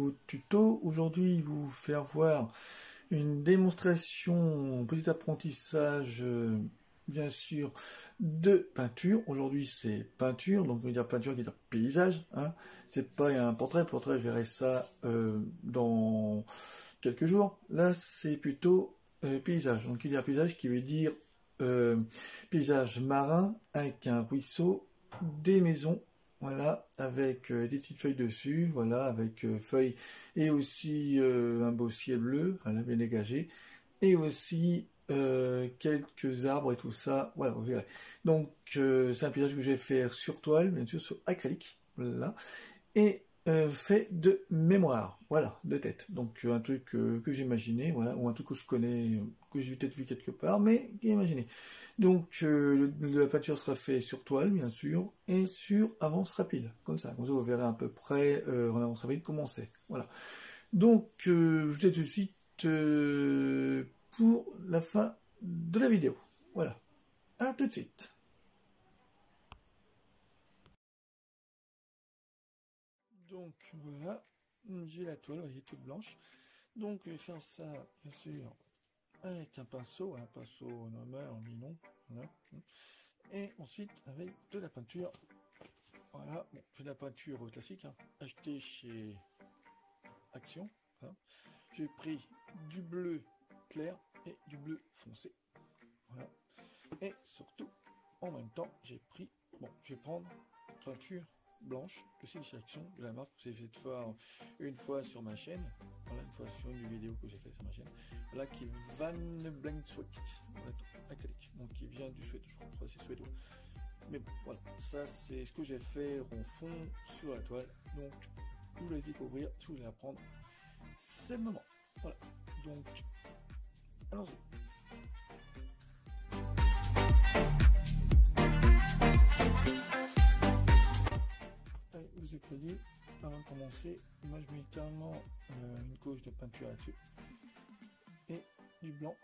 vidéo tuto. Aujourd'hui, vous faire voir une démonstration, petit apprentissage, bien sûr, de peinture. Aujourd'hui, c'est peinture, donc on veut dire peinture qui veut dire paysage. Hein. C'est pas un portrait. Portrait, je verrai ça dans quelques jours. Là, c'est plutôt paysage. Donc, il y a paysage qui veut dire paysage marin avec un ruisseau, des maisons. Voilà, avec des petites feuilles dessus, voilà, avec feuilles et aussi un beau ciel bleu, voilà, bien dégagé, et aussi quelques arbres et tout ça, voilà, vous verrez. Donc, c'est un paysage que je vais faire sur toile, bien sûr, sur acrylique, voilà, et fait de mémoire, voilà, de tête. Donc, un truc que j'ai imaginé, voilà, ou un truc que je connais, que j'ai peut-être vu quelque part, mais qui est imaginé. Donc, la peinture sera faite sur toile, bien sûr, et sur avance rapide, comme ça. Comme ça, vous verrez à peu près en avance rapide comment c'est. Voilà. Donc, je vous dis tout de suite pour la fin de la vidéo. Voilà. À tout de suite. Donc, voilà. J'ai la toile, vous voyez, toute blanche. Donc, je vais faire ça, bien sûr, avec un pinceau normal, en nylon. Voilà. Et ensuite, avec de la peinture. Voilà, bon, c'est de la peinture classique, hein, achetée chez Action. Voilà. J'ai pris du bleu clair et du bleu foncé. Voilà. Et surtout, en même temps, j'ai pris, bon, je vais prendre peinture blanche, aussi chez Action, de la marque que j'ai fait voir une fois sur ma chaîne. Voilà, une fois sur une vidéo que j'ai fait sur ma chaîne. Voilà, qui est Van Blankswick, voilà, acrylique, donc qui vient du Suède, je crois, c'est suédois. Mais bon, voilà, ça c'est ce que j'ai fait en fond sur la toile. Donc, vous voulez découvrir, si vous voulez apprendre, c'est le moment. Voilà, donc, allons-y. Allez, vous êtes prédit, avant de commencer, moi je mets carrément une couche de peinture là-dessus. Et du blanc,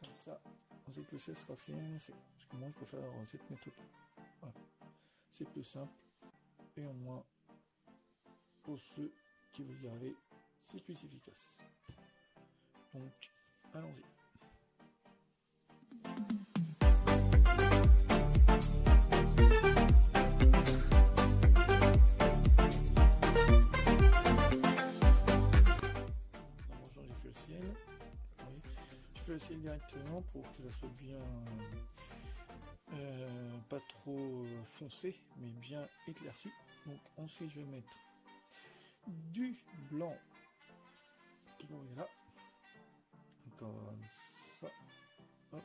comme ça, on sait que le ciel sera fait. Parce que moi je préfère cette méthode. Voilà. C'est plus simple et au moins pour ceux qui veulent y arriver, c'est plus efficace. Donc, allons-y. J'ai fait le ciel. Oui. Je fais le ciel directement pour que ça soit bien pas trop foncé, mais bien éclairci. Donc ensuite je vais mettre du blanc, voilà, comme ça. Hop.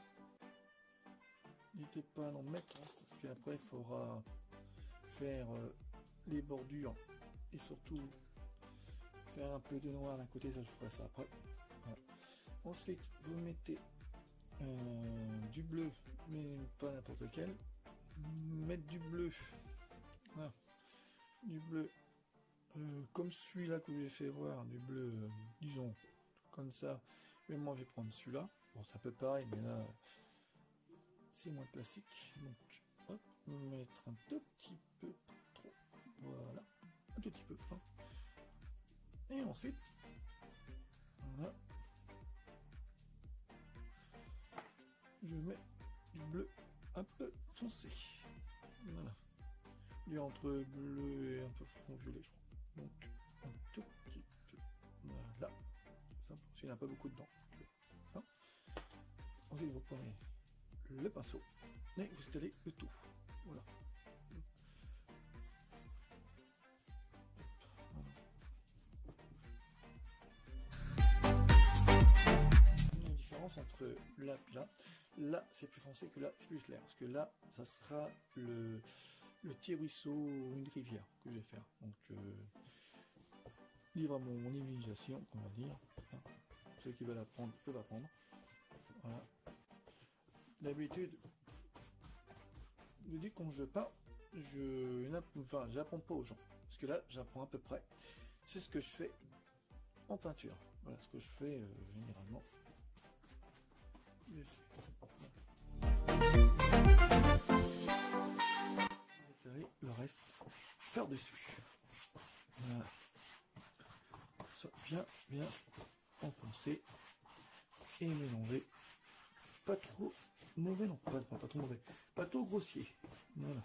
N'hésitez pas à en mettre, hein, parce qu'après il faudra faire les bordures et surtout faire un peu de noir d'un côté, ça je ferai ça après. Voilà. Ensuite vous mettez du bleu, mais pas n'importe lequel. Mettre du bleu, voilà. Du bleu comme celui-là que j'ai fait voir, du bleu, disons comme ça, mais moi je vais prendre celui-là. Bon, c'est un peu pareil, mais là c'est moins classique. Donc hop, mettre un tout petit peu, pas trop, voilà, un tout petit peu, hein. Et ensuite voilà, je mets du bleu un peu foncé, voilà, il est entre bleu et un peu violet, je crois. Donc un tout petit peu, voilà, simple, parce qu'il n'y en a pas beaucoup dedans. Hein. Ensuite vous prenez le pinceau et vous étalez le tout, voilà. La différence entre là et là, là c'est plus foncé que là c'est plus clair, parce que là ça sera le petit ruisseau ou une rivière que je vais faire. Donc livre à mon imagination, on va dire. Ceux qui veulent apprendre peuvent apprendre. Voilà. D'habitude, je dis quand je peins, j'apprends pas aux gens, parce que là j'apprends à peu près. C'est ce que je fais en peinture. Voilà ce que je fais généralement. Le reste par dessus. Voilà. bien enfoncer et mélanger. Pas trop mauvais, non, pas trop mauvais, pas trop grossier. Voilà.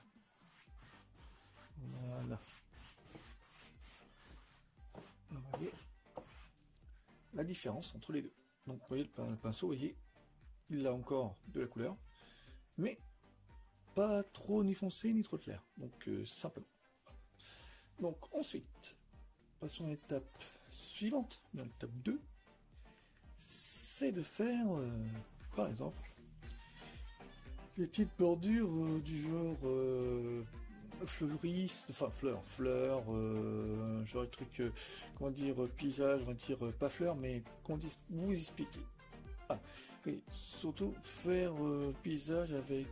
Voilà. Vous voyez la différence entre les deux. Donc vous voyez le pinceau, vous voyez, il a encore de la couleur, mais pas trop ni foncé ni trop clair. Donc simplement. Donc ensuite, passons à l'étape suivante, l'étape 2, c'est de faire, par exemple, des petites bordures du genre fleuriste, enfin fleurs, genre de truc, comment dire, paysage, on va dire pas fleurs, mais qu'on dit, vous expliquez. Ah, oui, surtout faire paysage avec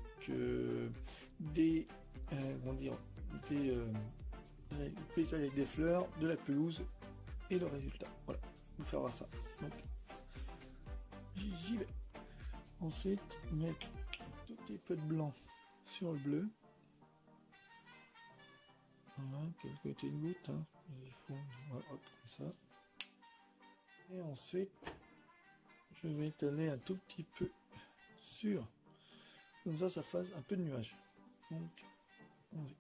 des, comment dire, des paysages avec des fleurs, de la pelouse et le résultat. Voilà, vous faire voir ça. Donc, j'y vais. Ensuite, mettre un tout petit peu de blanc sur le bleu. Voilà, quel côté une goutte, hein. Il faut, voilà, hop, comme ça. Et ensuite, je vais étaler un tout petit peu sur, comme ça fasse un peu de nuage. Donc, on y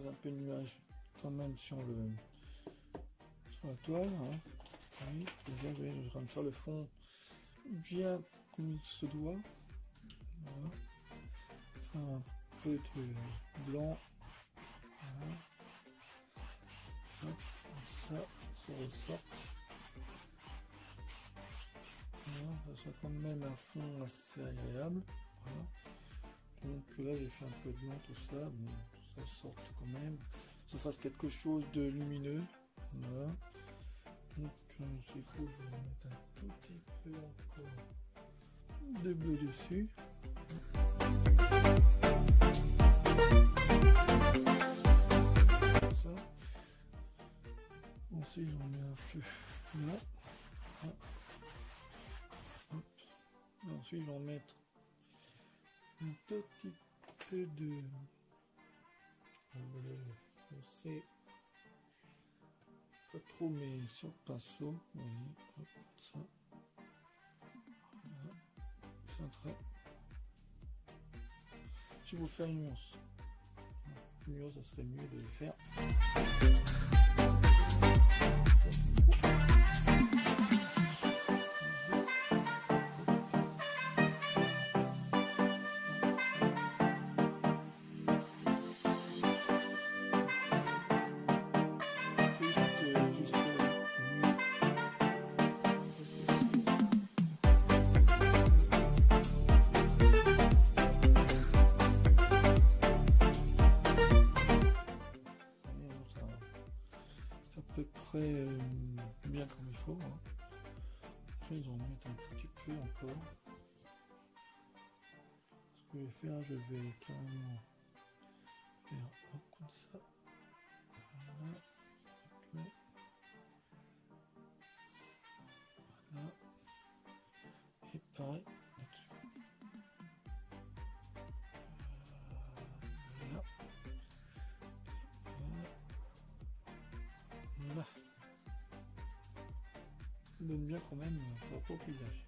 un peu de nuage quand même sur la toile, hein. Oui, déjà je vais en train de faire le fond bien comme il se doit. Voilà. Faire un peu de blanc. Voilà. Hop, comme ça ressort. Voilà, ça soit quand même un fond assez agréable. Voilà. Donc là j'ai fait un peu de blanc, tout ça, bon, tout ça sorte quand même, ça fasse quelque chose de lumineux. Voilà. Donc s'il faut, je vais mettre un tout petit peu encore de bleu dessus. Comme ça. Ensuite j'en mets un peu là. Hop. Ensuite je vais en mettre un tout petit peu de bleu foncé, pas trop, mais sur le pinceau, oui, hop, comme ça, voilà. C'est un trait. Je vais vous faire une nuance. Une nuance, ça serait mieux de le faire. Bien comme il faut, hein. Après, ils vont mettre un tout petit peu encore. Ce que je vais faire, je vais carrément faire hop, comme ça. Voilà. Hop, voilà. Et pareil là-dessus. Voilà. Voilà. Ça donne bien quand même par rapport au paysage.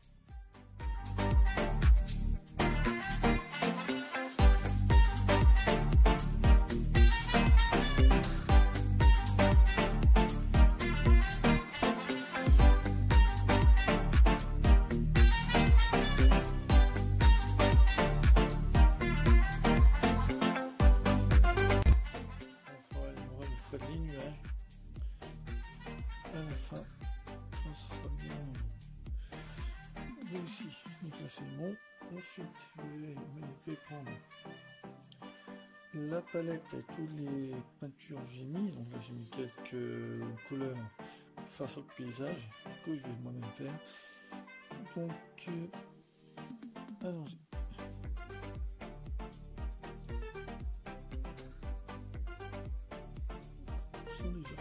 Les nuages à la fin, ça sera bien réussi. Donc là c'est bon. Ensuite je vais prendre la palette avec toutes les peintures que j'ai mis. Donc là j'ai mis quelques couleurs pour faire sur le paysage que je vais moi-même faire. Donc allons-y. Déjà.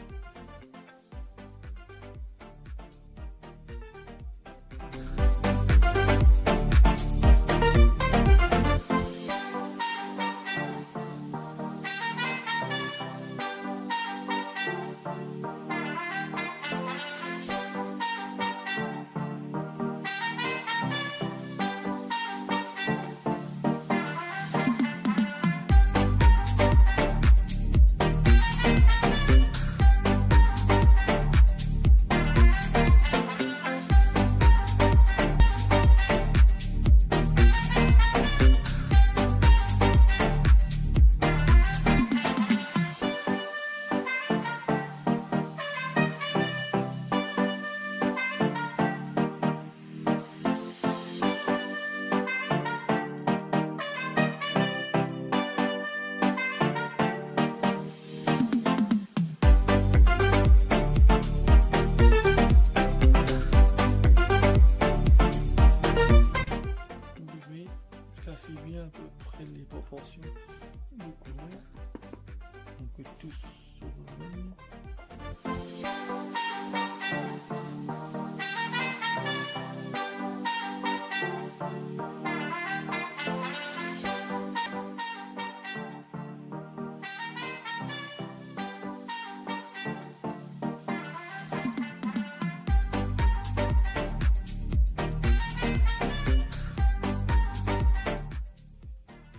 tous se rejoignent.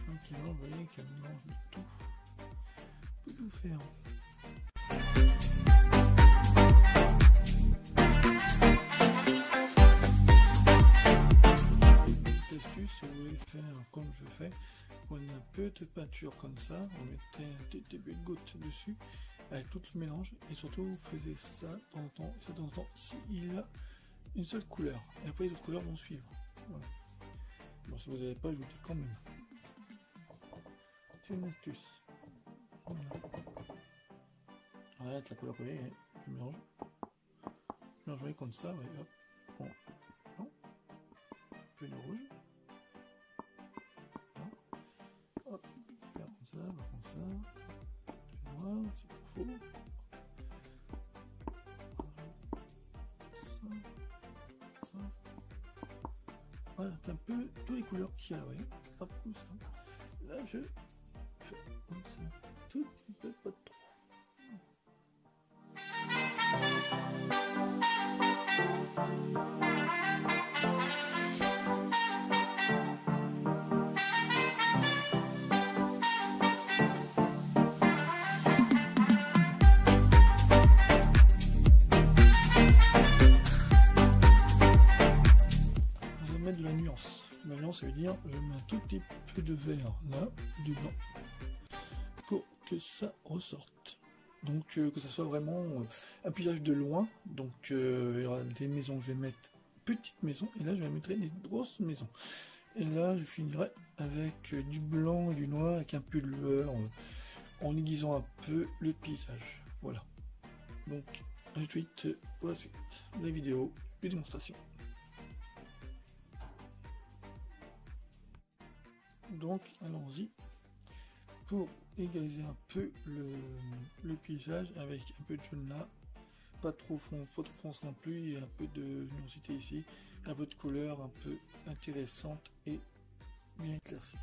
Ok, alors vous voyez qu'elle mélange de tout. Peut tout faire. Petite astuce, si vous voulez faire comme je fais, prenez un peu de peinture comme ça, vous mettez un petit début de goutte dessus, avec tout le mélange, et surtout vous faisiez ça de temps en temps, et ça de temps en temps, s'il a une seule couleur, et après les autres couleurs vont suivre. Voilà. Bon, si vous n'avez pas, ajoutez quand même. C'est une astuce. Voilà. Arrête la couleur collée, je mélange. Je mélange comme ça, ouais, hop. Bon. Non. Un peu de rouge. Là. Hop. Faire comme ça, comme ça. Du noir, s'il faut. Ça. Ça. Voilà, c'est un peu toutes les couleurs qu'il y a, ouais. Hop, comme ça. Là, je fais comme ça. Tout petit peu, pas trop. Je vais mettre de la nuance. La nuance, ça veut dire je mets un tout petit peu de vert là, du blanc, pour que ça ressorte. Donc que ça soit vraiment un paysage de loin. Donc il y aura des maisons, je vais mettre petites maisons, et là je vais mettre des grosses maisons. Et là je finirai avec du blanc et du noir, avec un peu de lueur, en aiguisant un peu le paysage. Voilà. Donc ensuite, pour la suite, la vidéo de démonstration. Donc allons-y pour égaliser un peu le paysage avec un peu de jaune là, pas trop foncé non plus, et un peu de luminosité ici, un peu de couleur un peu intéressante et bien éclaircie.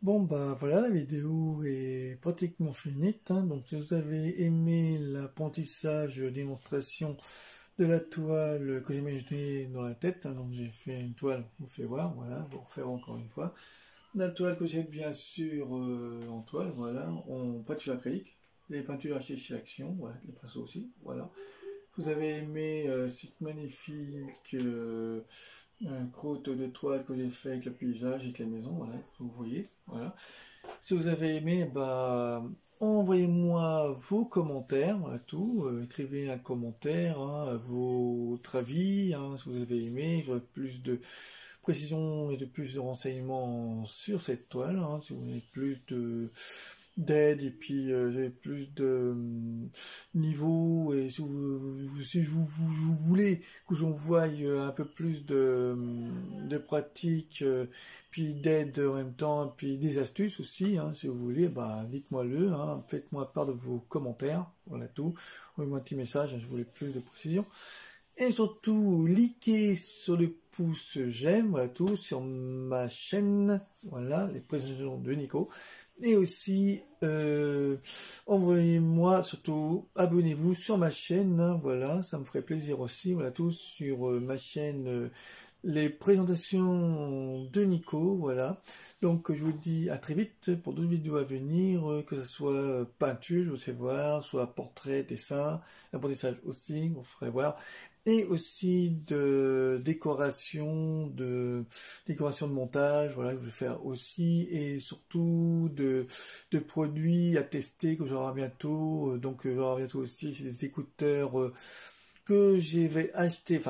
Bon, bah voilà, la vidéo est pratiquement finie, hein. Donc, si vous avez aimé l'apprentissage démonstration de la toile que j'ai imaginée dans la tête, hein, donc j'ai fait une toile, je vous fais voir, voilà, pour refaire encore une fois. La toile que j'ai bien sûr en toile, voilà, en peinture acrylique, les peintures achetées chez Action, voilà, les pinceaux aussi, voilà. Vous avez aimé cette magnifique croûte de toile que j'ai fait avec le paysage, avec la maison, voilà, vous voyez, voilà. Si vous avez aimé, bah, envoyez-moi vos commentaires, voilà, tout, écrivez un commentaire, hein, votre avis, hein, si vous avez aimé, j'aurai plus de précisions et de plus de renseignements sur cette toile, hein, si vous voulez plus d'aide et puis plus de niveau, et si vous voulez que j'envoie un peu plus de pratique, puis d'aide en même temps, puis des astuces aussi, hein, si vous voulez, bah, dites-moi-le, hein, faites-moi part de vos commentaires, voilà tout, envoyez-moi un petit message, hein, je voulais plus de précision. Et surtout, likez sur le pouce j'aime, voilà tout, sur ma chaîne, voilà, les présentations de Nico. Et aussi, envoyez-moi, surtout, abonnez-vous sur ma chaîne, hein, voilà, ça me ferait plaisir aussi, voilà tout, sur ma chaîne, les présentations de Nico, voilà. Donc je vous dis à très vite pour d'autres vidéos à venir, que ce soit peinture, je vous fais voir, soit portrait, dessin, l'apprentissage aussi, vous ferez voir, et aussi de décoration, de montage, voilà, que je vais faire aussi, et surtout de produits à tester que j'aurai bientôt, donc j'aurai bientôt aussi, c'est des écouteurs que j'ai acheté,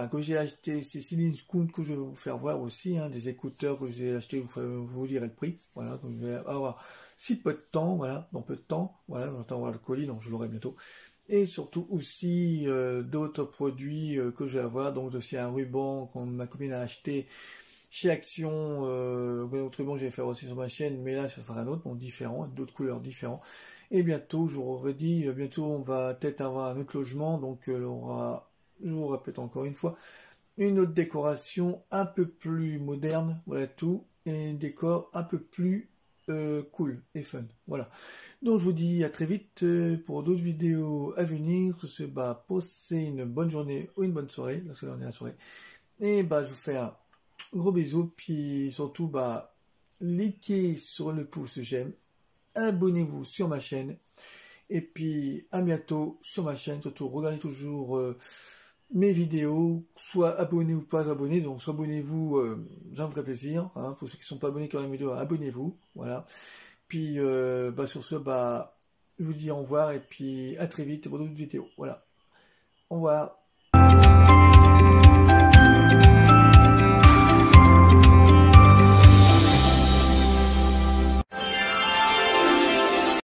c'est Celine Scoon que je vais vous faire voir aussi, hein, des écouteurs que j'ai acheté, vous direz le prix, voilà, donc je vais avoir si peu de temps, voilà, dans peu de temps, voilà, j'entends avoir le colis, donc je l'aurai bientôt. Et surtout aussi d'autres produits que je vais avoir, donc aussi un ruban que ma copine a acheté chez Action, autre ruban que je vais faire aussi sur ma chaîne, mais là ce sera un autre, bon, différent, d'autres couleurs différentes. Et bientôt, je vous aurais dit, bientôt on va peut-être avoir un autre logement, donc il aura, je vous répète encore une fois, une autre décoration un peu plus moderne, voilà tout, et un décor un peu plus cool et fun, voilà. Donc je vous dis à très vite pour d'autres vidéos à venir. Sur ce, bah, passez une bonne journée ou une bonne soirée, parce que là on est à la soirée. Et bah je vous fais un gros bisou, puis surtout bah likez sur le pouce j'aime, abonnez-vous sur ma chaîne, et puis à bientôt sur ma chaîne, surtout regardez toujours mes vidéos, soit abonnés ou pas abonnés, donc soit abonnez-vous, ça me ferait plaisir, hein, pour ceux qui ne sont pas abonnés quand même vidéo, abonnez-vous, voilà. Puis bah, sur ce, bah, je vous dis au revoir et puis à très vite pour d'autres vidéos. Voilà. Au revoir.